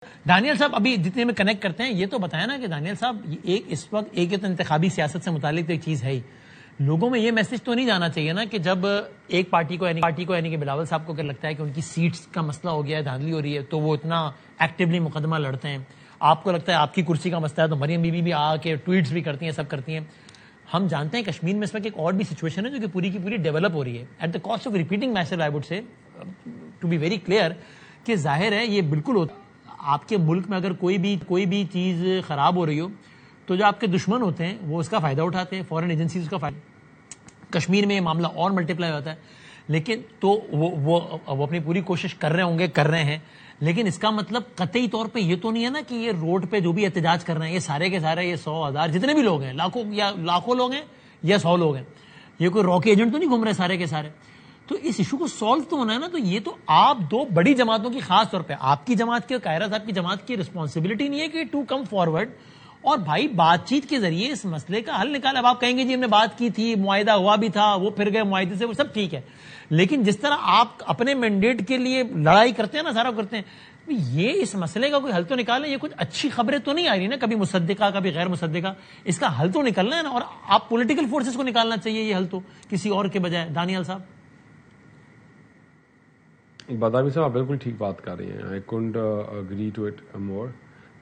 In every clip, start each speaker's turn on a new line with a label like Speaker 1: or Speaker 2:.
Speaker 1: دانیال صاحب ابھی جتنے میں کنیکٹ کرتے ہیں یہ تو بتایا نا کہ دانیال صاحب اس وقت ایک تو انتخابی سیاست سے متعلق ایک چیز ہے ہی، لوگوں میں یہ میسج تو نہیں جانا چاہیے نا کہ جب ایک پارٹی کو یعنی کہ بلاول صاحب کو اگر لگتا ہے کہ ان کی سیٹس کا مسئلہ ہو گیا ہے، دھاندلی ہو رہی ہے، تو وہ اتنا ایکٹیولی مقدمہ لڑتے ہیں. آپ کو لگتا ہے آپ کی کرسی کا مسئلہ ہے تو مریم بی بی بھی آ کے ٹویٹس بھی کرتی ہیں، سب کرتی ہیں. ہم جانتے ہیں کشمیر میں اس وقت ایک اور بھی سچویشن ہے جو کہ پوری کی پوری ڈیولپ ہو رہی ہے at the cost of repeating myself I would say to be very clear کہ ظاہر ہے یہ بالکل ہوتا آپ کے ملک میں اگر کوئی بھی چیز خراب ہو رہی ہو تو جو آپ کے دشمن ہوتے ہیں وہ اس کا فائدہ اٹھاتے ہیں، فورن ایجنسیز کا فائدہ. کشمیر میں یہ معاملہ اور ملٹیپلائی ہوتا ہے، لیکن تو وہ اپنی پوری کوشش کر رہے ہیں، لیکن اس کا مطلب قطعی طور پہ یہ تو نہیں ہے نا کہ یہ روڈ پہ جو بھی احتجاج کر رہے ہیں یہ سارے کے سارے یہ 100,000 جتنے بھی لوگ ہیں، لاکھوں لوگ ہیں یا 100 لوگ ہیں، یہ کوئی راکی ایجنٹ تو نہیں گھوم رہے سارے کے سارے. تو اس ایشو کو سالو تو ہونا ہے نا. تو یہ تو آپ دو بڑی جماعتوں کی، خاص طور پہ آپ کی جماعت کی اور قاہرہ صاحب کی جماعت کی رسپانسبلٹی نہیں ہے کہ ٹو کم فارورڈ اور بھائی بات چیت کے ذریعے اس مسئلے کا حل نکالا. اب آپ کہیں گے جی ہم نے بات کی تھی، معاہدہ ہوا بھی تھا، وہ پھر گئے معاہدے سے، وہ سب ٹھیک ہے، لیکن جس طرح آپ اپنے مینڈیٹ کے لیے لڑائی کرتے ہیں نا، سارا کرتے ہیں، یہ اس مسئلے کا کوئی حل تو نکالیں. یہ کچھ اچھی خبریں تو نہیں آ رہی نا، کبھی مصدقہ کبھی غیر مصدقہ، اس کا حل تو نکلنا ہے نا. اور آپ پولیٹیکل فورسز کو نکالنا چاہیے یہ حل تو کسی اور کے بجائے. دانیال صاحب.
Speaker 2: بادامی صاحب آپ بالکل ٹھیک بات کر رہی ہیں. I can't agree to it more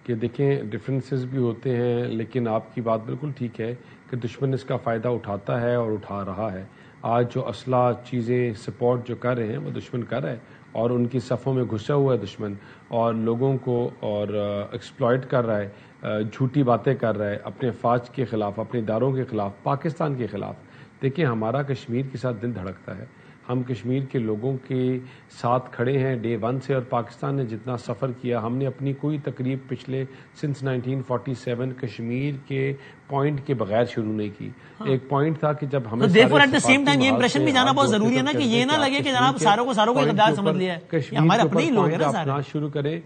Speaker 2: کہ دیکھیں ڈفرینسز بھی ہوتے ہیں، لیکن آپ کی بات بالکل ٹھیک ہے کہ دشمن اس کا فائدہ اٹھاتا ہے اور اٹھا رہا ہے. آج جو اسلحہ چیزیں سپورٹ جو کر رہے ہیں وہ دشمن کر رہا ہے اور ان کی صفوں میں گھسا ہوا ہے دشمن، اور لوگوں کو اور ایکسپلائٹ کر رہا ہے، جھوٹی باتیں کر رہا ہے اپنے فوج کے خلاف، اپنے اداروں کے خلاف، پاکستان کے خلاف. دیکھیں ہمارا کشمیر کے ساتھ دل دھڑکتا ہے، ہم کشمیر کے لوگوں کے ساتھ کھڑے ہیں ڈے ون سے، اور پاکستان نے جتنا سفر کیا، ہم نے اپنی کوئی تقریب پچھلے سنس 1947 کشمیر کے پوائنٹ کے بغیر شروع نہیں کی. ایک پوائنٹ تھا کہ جب ہمیں
Speaker 1: ایٹ دا سیم ٹائم یہ امپریشن بھی جانا بہت ضروری ہے نا کہ یہ نہ لگے کہ جناب ساروں کو اقتدار سمجھ لیا ہے، ہمارے اپنے ہی لوگ ہیں نا سارے.
Speaker 2: شروع کریں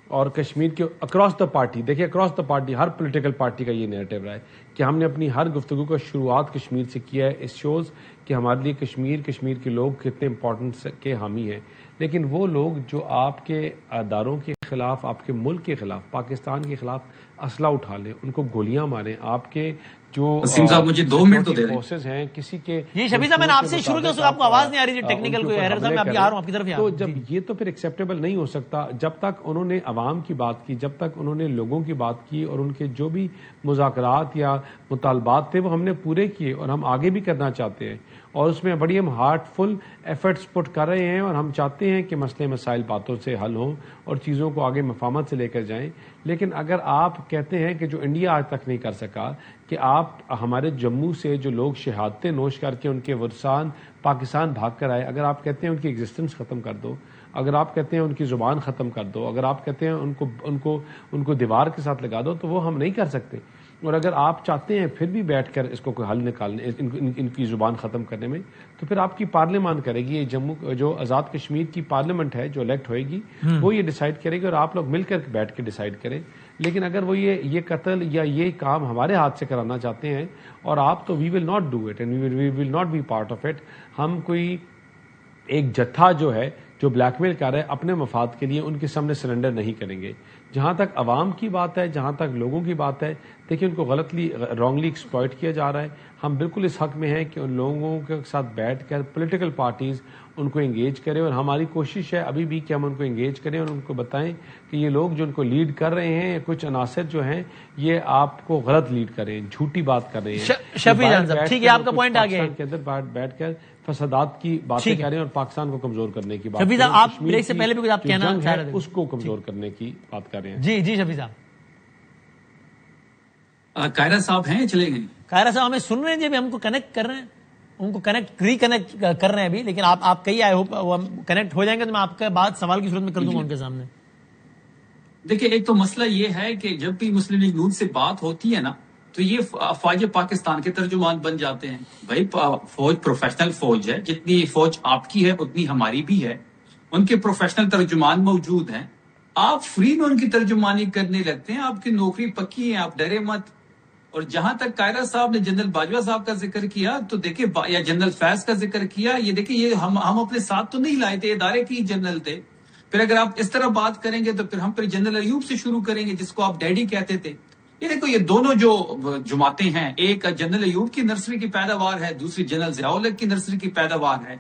Speaker 2: اور کشمیر کے اکراس دا پارٹی، دیکھیں across the party Hare political party کا یہ نیریٹو رہا ہے کہ ہم نے اپنی ہر گفتگو کا شروعات کشمیر سے کیا ہے. اس شوز کہ ہمارے لیے کشمیر کے لوگ کتنے امپورٹنٹ کے حامی ہیں. لیکن وہ لوگ جو آپ کے اداروں کے خلاف، آپ کے ملک کے خلاف، پاکستان کے خلاف اسلحہ اٹھا لیں، ان کو گولیاں ماریں، آپ کے جو
Speaker 3: وسیم صاحب مجھے 2 منٹ تو دے دیں.
Speaker 2: فورسز ہیں کسی کے
Speaker 1: یہ شفیع صاحب میں نے آپ سے شروع کیا، اس آپ کو آواز نہیں آ رہی تھی، ٹیکنیکل کوئی ایرر تھا، میں ابھی آ رہا ہوں آپ کی طرف.
Speaker 2: تو جب یہ تو پھر ایکسیپٹیبل نہیں ہو سکتا جب تک انہوں نے عوام کی بات کی، جب تک انہوں نے لوگوں کی بات کی، اور ان کے جو بھی مذاکرات یا مطالبات تھے وہ ہم نے پورے کیے اور ہم آگے بھی کرنا چاہتے ہیں، اور اس میں بڑی ہم ہارٹ فل ایفرٹس پٹ کر رہے ہیں، اور ہم چاہتے ہیں کہ مسئلے مسائل باتوں سے حل ہوں اور چیزوں کو آگے مفاہمت سے لے کر جائیں. لیکن اگر آپ کہتے ہیں کہ جو انڈیا آج تک نہیں کر سکا، کہ آپ ہمارے جموں سے جو لوگ شہادتیں نوش کر کے ان کے ورثان پاکستان بھاگ کر آئے، اگر آپ کہتے ہیں ان کی ایگزسٹنس ختم کر دو، اگر آپ کہتے ہیں ان کی زبان ختم کر دو، اگر آپ کہتے ہیں ان کو دیوار کے ساتھ لگا دو، تو وہ ہم نہیں کر سکتے. اور اگر آپ چاہتے ہیں پھر بھی بیٹھ کر اس کو کوئی حل نکالنے، ان کی زبان ختم کرنے میں، تو پھر آپ کی پارلیمان کرے گی. یہ جموں جو آزاد کشمیر کی پارلیمنٹ ہے جو الیکٹ ہوئے گی وہ یہ ڈیسائیڈ کرے گی، اور آپ لوگ مل کر بیٹھ کے ڈیسائیڈ کریں. لیکن اگر وہ یہ قتل یا یہ کام ہمارے ہاتھ سے کرانا چاہتے ہیں، اور آپ تو we will not do it and we will not be part of it. ہم کوئی ایک جتھا جو ہے جو بلیک میل کر رہے ہیں اپنے مفاد کے لیے، ان کے سامنے سرنڈر نہیں کریں گے. جہاں تک عوام کی بات ہے، جہاں تک لوگوں کی بات ہے، دیکھیں ان کو رانگلی ایکسپلائٹ کیا جا رہا ہے. ہم بالکل اس حق میں ہیں کہ ان لوگوں کے ساتھ بیٹھ کر پولیٹیکل پارٹیز ان کو انگیج کریں، اور ہماری کوشش ہے ابھی بھی کہ ہم ان کو انگیج کریں اور ان کو بتائیں کہ یہ لوگ جو ان کو لیڈ کر رہے ہیں، کچھ عناصر جو ہیں یہ آپ کو غلط لیڈ کر رہے ہیں، جھوٹی بات کر رہے ہیں.
Speaker 1: شفیع جان صاحب ٹھیک ہے، آپ کا پوائنٹ آ گیا
Speaker 2: کے اندر بیٹھ کر فسادات کی باتیں کریں اور پاکستان کو کمزور کرنے کی بات.
Speaker 1: شفیع صاحب آپ بریک سے پہلے بھی کچھ آپ کہنا چاہ رہے تھے،
Speaker 2: اس کو کمزور کرنے کی بات کر رہے ہیں.
Speaker 1: جی شفیع صاحب.
Speaker 3: قاہرہ صاحب ہیں چلے گئے؟
Speaker 1: قاہرہ صاحب ہمیں سن رہے ہیں جی، ابھی ہم کو کنیکٹ کر رہے ہیں، ان کو ریکنیکٹ کر رہے ہیں ابھی، لیکن آپ کہیے، آئی ہوپ وہ کنیکٹ ہو جائیں گے تو میں آپ کا بات سوال کی صورت میں کر دوں گا ان کے سامنے.
Speaker 3: دیکھیں ایک تو مسئلہ یہ ہے کہ جب بھی مسلم لیگ نون سے بات ہوتی ہے نا تو یہ افواج پاکستان کے ترجمان بن جاتے ہیں. بھائی فوج پروفیشنل فوج ہے، جتنی فوج آپ کی ہے اتنی ہماری بھی ہے، ان کے پروفیشنل ترجمان موجود ہیں. آپ فری میں ان کی ترجمانی کرنے لگتے ہیں، آپ کی نوکری پکی ہے، آپ ڈرے مت. اور جہاں تک قاہرہ صاحب نے جنرل باجوہ صاحب کا ذکر کیا تو دیکھیں، یا جنرل فیض کا ذکر کیا، یہ دیکھیں یہ ہم اپنے ساتھ تو نہیں لائے تھے، ادارے کی جنرل تھے. پھر اگر آپ اس طرح بات کریں گے تو پھر ہم جنرل ایوب سے شروع کریں گے، جس کو آپ ڈیڈی کہتے تھے. یہ دیکھو، یہ دونوں جو جماعتیں ہیں، ایک جنرل ایوب کی نرسری کی پیداوار ہے، دوسری جنرل ضیاء الحق کی نرسری کی پیداوار ہے.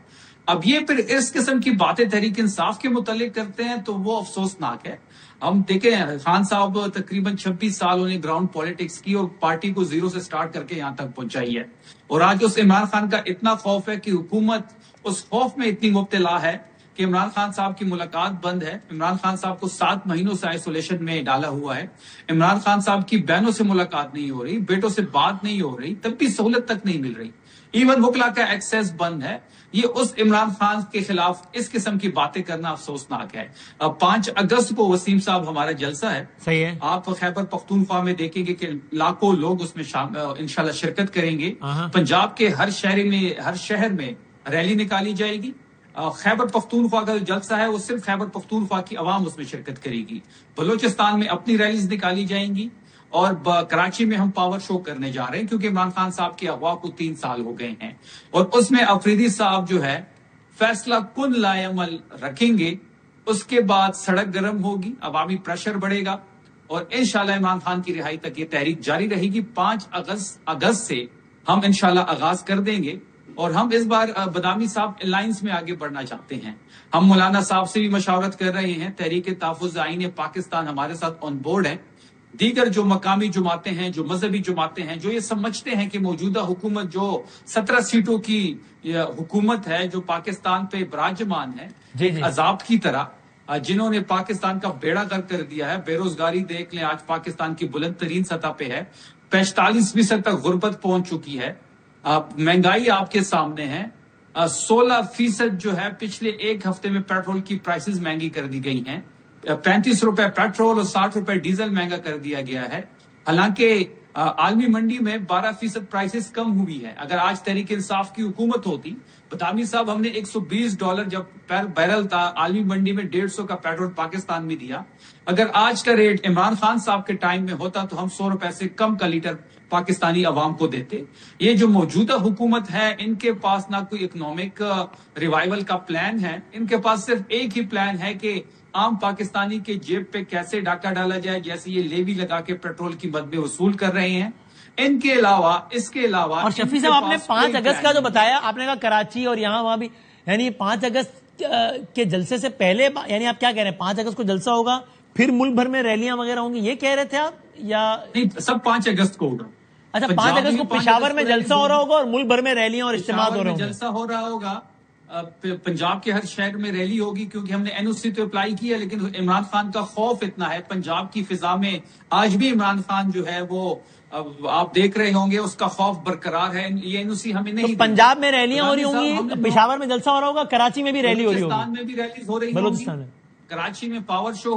Speaker 3: اب یہ پھر اس قسم کی باتیں تحریک انصاف کے متعلق کرتے ہیں تو وہ افسوسناک ہے. ہم دیکھیں، خان صاحب تقریباً 26 سال انہیں گراؤنڈ پالیٹکس کی اور پارٹی کو زیرو سے سٹارٹ کر کے یہاں تک پہنچائی ہے. اور آج اس عمران خان کا اتنا خوف ہے کہ حکومت اس خوف میں اتنی مبتلا ہے کہ عمران خان صاحب کی ملاقات بند ہے. عمران خان صاحب کو 7 مہینوں سے آئسولیشن میں ڈالا ہوا ہے. عمران خان صاحب کی بہنوں سے ملاقات نہیں ہو رہی، بیٹوں سے بات نہیں ہو رہی، تب بھی سہولت تک نہیں مل رہی. ایون وکلا کا ایکسیس بند ہے. یہ اس عمران خان کے خلاف اس قسم کی باتیں کرنا افسوسناک ہے. 5 اگست کو وسیم صاحب ہمارا جلسہ ہے.
Speaker 1: صحیح ہے.
Speaker 3: آپ خیبر پختونخوا میں دیکھیں گے کہ لاکھوں لوگ اس میں انشاءاللہ شرکت کریں گے. پنجاب کے ہر شہر میں ریلی نکالی جائے گی. خیبر پختونخوا کا جو جلسہ ہے وہ صرف خیبر پختونخوا کی عوام اس میں شرکت کرے گی. بلوچستان میں اپنی ریلیز نکالی جائیں گی. اور کراچی میں ہم پاور شو کرنے جا رہے ہیں کیونکہ عمران خان صاحب کی اغوا کو 3 سال ہو گئے ہیں. اور اس میں افریدی صاحب جو ہے فیصلہ کن لائے عمل رکھیں گے. اس کے بعد سڑک گرم ہوگی، عوامی پریشر بڑھے گا اور انشاءاللہ عمران خان کی رہائی تک یہ تحریک جاری رہے گی. 5 اگست سے ہم انشاءاللہ آغاز کر دیں گے. اور ہم اس بار بادامی صاحب الائنس میں آگے بڑھنا چاہتے ہیں. ہم مولانا صاحب سے بھی مشاورت کر رہے ہیں. تحریک تحفظ آئین پاکستان ہمارے ساتھ آن بورڈ ہے. دیگر جو مقامی جماعتیں ہیں، جو مذہبی جماعتیں ہیں، جو یہ سمجھتے ہیں کہ موجودہ حکومت جو 17 سیٹوں کی حکومت ہے جو پاکستان پہ براجمان ہے، ایک عذاب کی طرح، جنہوں نے پاکستان کا بیڑا غرق کر دیا ہے. بے روزگاری دیکھ لیں، آج پاکستان کی بلند ترین سطح پہ ہے. 45% تک غربت پہنچ چکی ہے. مہنگائی آپ کے سامنے ہے. 16% جو ہے پچھلے 1 ہفتے میں پیٹرول کی پرائسز مہنگی کر دی گئی ہیں. 35 روپے پیٹرول اور 60 روپے ڈیزل مہنگا کر دیا گیا ہے. حالانکہ عالمی منڈی میں 12% پرائسز کم ہوئی ہے. اگر آج تحریک انصاف کی حکومت ہوتی، بطامی صاحب ہم نے $120 جب بیرل تھا عالمی منڈی میں 150 کا پیٹرول پاکستان میں دیا. اگر آج کا ریٹ عمران خان صاحب کے ٹائم میں ہوتا تو ہم 100 روپے سے کم کا لیٹر پاکستانی عوام کو دیتے. یہ جو موجودہ حکومت ہے، ان کے پاس نہ کوئی اکنامک ریوائول کا پلان ہے. ان کے پاس صرف ایک ہی پلان ہے کہ عام پاکستانی کے جیب پہ کیسے ڈاکہ ڈالا جائے، جیسے یہ لیوی لگا کے پیٹرول کی مد میں وصول کر رہے ہیں. ان کے علاوہ اس کے علاوہ
Speaker 1: اور شفیع صاحب آپ نے 5 اگست کا جو بتایا، آپ نے کہا کراچی اور یہاں وہاں بھی، یعنی 5 اگست کے جلسے سے پہلے، یعنی آپ کیا کہہ رہے ہیں 5 اگست کو جلسہ ہوگا پھر ملک بھر میں ریلیاں وغیرہ ہوں گی، یہ کہہ رہے تھے آپ؟ یا
Speaker 3: نہیں، سب 5 اگست کو ہوگا.
Speaker 1: اچھا، 5 اگست کو پشاور میں جلسہ ہو رہا ہوگا اور ملک بھر میں ریلیاں اور اجتماعات ہو رہے ہوں گے.
Speaker 3: جلسہ ہو رہا ہوگا، پنجاب کے ہر شہر میں ریلی ہوگی کیونکہ ہم نے NOC تو اپلائی کی ہے. لیکن عمران خان کا خوف اتنا ہے، پنجاب کی فضا میں آج بھی عمران خان جو ہے وہ آپ دیکھ رہے ہوں گے، اس کا خوف برقرار ہے. یہ NOC ہمیں نہیں.
Speaker 1: پنجاب میں ریلیاں ہو رہی ہوں گی، پشاور میں جلسہ ہو رہا ہوگا، کراچی میں بھی ریلی ہو رہی ہوگی،
Speaker 3: بلوچستان میں بھی ریلیز ہو رہی ہوگی.
Speaker 1: بلوچستان میں
Speaker 3: کراچی میں پاور شو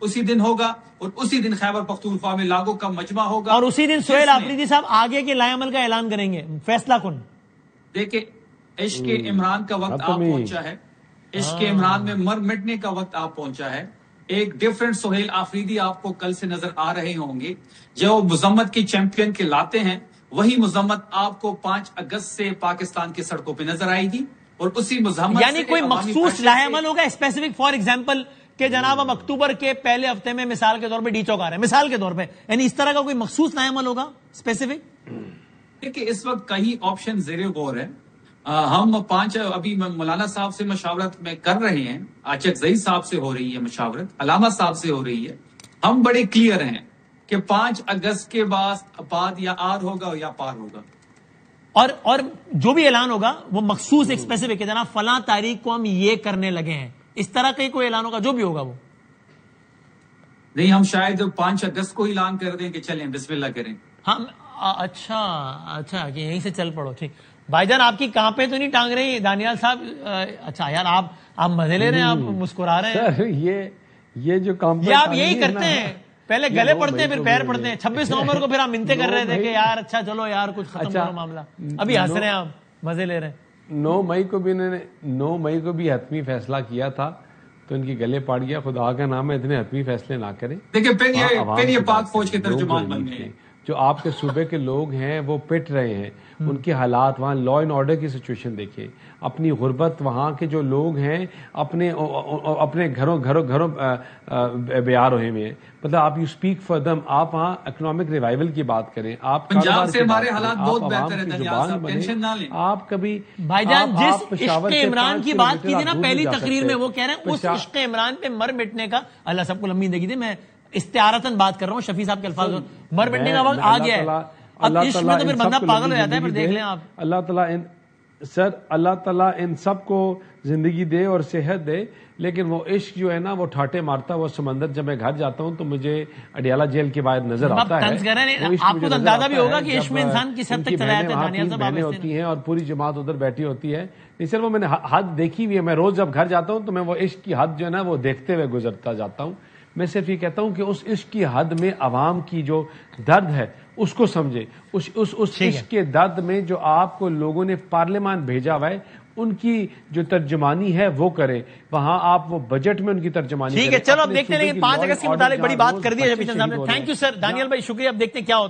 Speaker 3: اسی دن ہوگا اور اسی دن خیبر پختونخوا میں لاگوں کا مجمع ہوگا.
Speaker 1: اور اسی دن سہیل آفریدی صاحب آگے کے لائے عمل کا اعلان کریں گے، فیصلہ کن.
Speaker 3: دیکھیں، عشق عمران کا وقت آپ پہنچا ہے. عشق عمران میں مر مٹنے کا وقت آپ پہنچا ہے. ایک ڈیفرنٹ سہیل آفریدی آپ کو کل سے نظر آ رہے ہوں گے. جو مذمت کی چیمپئن کے لاتے ہیں، وہی مذمت آپ کو 5 اگست سے پاکستان کی سڑکوں پہ نظر آئے گی. اور اسی مذمت
Speaker 1: یعنی کوئی مخصوص لاہ عمل ہوگا اسپیسیفک، فار ایگزامپل کہ جناب ہم اکتوبر کے پہلے ہفتے میں مثال کے طور پہ ڈی چوک آ رہے ہیں، مثال کے طور پہ، یعنی اس طرح کا کوئی مخصوص لاہ عمل ہوگا اسپیسیفک؟
Speaker 3: دیکھیں، اس وقت کئی آپشن زیر غور ہیں. ہم 5 ابھی مولانا صاحب سے مشاورت میں کر رہے ہیں. عاشق زئی صاحب سے ہو رہی ہے مشاورت، علامہ صاحب سے ہو رہی ہے. ہم بڑے کلیئر ہیں کہ 5 اگست کے بعد یا آر ہوگا یا پار ہوگا.
Speaker 1: اور جو بھی اعلان ہوگا وہ مخصوص ایک اسپیسیفک ہے، جناب فلاں تاریخ کو ہم یہ کرنے لگے ہیں، اس طرح کا کوئی اعلان ہوگا جو بھی ہوگا وہ
Speaker 3: نہیں. ہم شاید 5 اگست کو اعلان کر دیں کہ چلیں بسم اللہ کریں.
Speaker 1: ہم اچھا کہ یہیں سے چل پڑو. ٹھیک بھائی جان، آپ کی کہاں پہ تو نہیں ٹانگ رہی دانیال صاحب؟ اچھا یار، آپ مزے لے رہے ہیں، آپ مسکرا رہے ہیں.
Speaker 2: یہ جو کام
Speaker 1: یہ آپ یہی کرتے ہیں، پہلے گلے پڑتے ہیں پھر پیر پڑتے ہیں. 26 نومبر کو پھر آپ منتیں کر رہے تھے کہ یار اچھا چلو یار کچھ ختم کرو معاملہ، ابھی ہنس رہے ہیں آپ، مزے لے رہے ہیں.
Speaker 2: 9 مئی کو بھی حتمی فیصلہ کیا تھا تو ان کی گلے پاڑ گیا. خدا کا نام ہے اتنے حتمی فیصلے نہ کریں.
Speaker 3: دیکھیں، پھر یہ پاک فوج کے ترجمان بن گئے.
Speaker 2: جو آپ کے صوبے کے لوگ ہیں وہ پٹ رہے ہیں، ان کے حالات، وہاں لا اینڈ آرڈر کی سچویشن دیکھیں، اپنی غربت، وہاں کے جو لوگ ہیں اپنے گھروں بیار ہوئے ہیں، مطلب آپ یو اسپیک فار دم، آپ وہاں اکنامک ریوائول کی بات کریں، آپ
Speaker 3: پنجاب سے ہمارے حالات بہت بہتر ہے دانیال صاحب، ٹینشن نہ لیں۔
Speaker 2: آپ کبھی
Speaker 1: بھائی جان جس عشق عمران کی بات کی تھی نا پہلی تقریر میں، وہ کہہ رہے ہیں اس عشق عمران پہ مر مٹنے کا، اللہ سب کو لمبی زندگی دے، میں استعارتاً بات کر رہا ہوں، شفیع صاحب کے الفاظ، مر مٹنے کا وقت آ گیا ہے، اب عشق میں تو پھر بندہ پاگل ہو جاتا ہے، پھر دیکھ لیں آپ۔
Speaker 2: اللہ تعالیٰ ان سب کو زندگی دے اور صحت دے، لیکن وہ عشق جو ہے نا وہ ٹھاٹے مارتا، وہ سمندر جب میں گھر جاتا ہوں تو مجھے اڈیالہ جیل کے باہر نظر آتا ہے،
Speaker 1: آپ کو اندازہ بھی ہوگا کہ عشق میں انسان کس حد تک چلا جاتا ہے، دانیال صاحب
Speaker 2: بہنیں ہوتی ہیں اور پوری جماعت ادھر بیٹھی ہوتی ہے، نہیں صرف وہ میں نے حد دیکھی ہوئی ہے، میں روز جب گھر جاتا ہوں تو میں وہ عشق کی حد جو ہے نا وہ دیکھتے ہوئے گزرتا جاتا ہوں۔ میں صرف یہ کہتا ہوں کہ اس عشق کی حد میں عوام کی جو درد ہے اس کو سمجھے، اس عشق کے درد میں جو آپ کو لوگوں نے پارلیمان بھیجا ہوا ہے ان کی جو ترجمانی ہے وہ کریں، وہاں آپ وہ بجٹ میں ان کی ترجمانی کریں۔
Speaker 1: ٹھیک ہے، چلو اب دیکھتے ہیں، لیکن 5 اگست کے متعلق بڑی بات کر دی ہے شفیع صاحب نے، تھینک یو سر، دانیال بھائی شکریہ، اب دیکھتے ہیں کیا ہوتا ہے۔